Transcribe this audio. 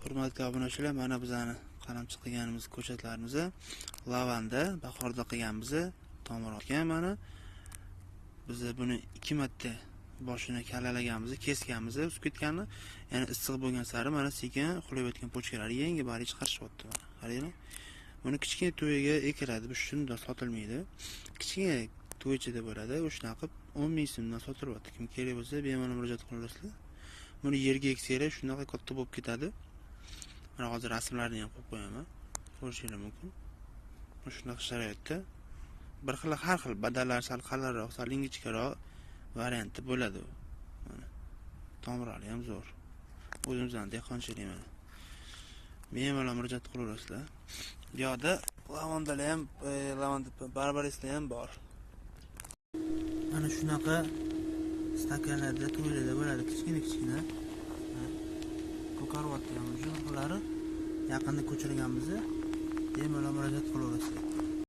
Hurmatli obunachilar, mana bizani qalamchi qilganimiz ko'chatlarimiz lavanda bahorda qilganmiz, tomir olgan. Mana biz buni 2 marta boshini kalalaganmiz, kesganmiz, o'sib ketganini. Ya'ni issiq bo'lgan sari mana sekin qulab o'tgan pochkalar yangi bari chiqarishyapti. Qaranglar. Buni kichkina to'yiga ekiladi, bu shunday sotilmaydi. Kichkina to'ychada bo'ladi, o'shana qilib 10 ming so'mdan sotilyapti. Kim kerak bo'lsa bemalol murojaat qilasizlar. Buni yerga eksanglar shunaqa katta bo'lib ketadi. Mana hozir rasmlarni ham qo'yib qo'yaman. Ko'rishingiz mumkin. Shunaqa sharoitda bir xil har xil badallar, sal qalinroq, sal ingichkaroq varianti bo'ladi. Mana tomirlari ham zo'r. O'zimizdan dehqonchilik mana. Bemalol murojaat qilaverasizlar. Bu yoqda lavandalar ham, lavanda barbarislar ham bor. Mana shunaqa stakanlarda, to'ylarda bo'ladi, kichkina. Ko'karvatgan shunaqa yaqinda ko'chirganmiz. Bemalol murojaat qilaverasizlar.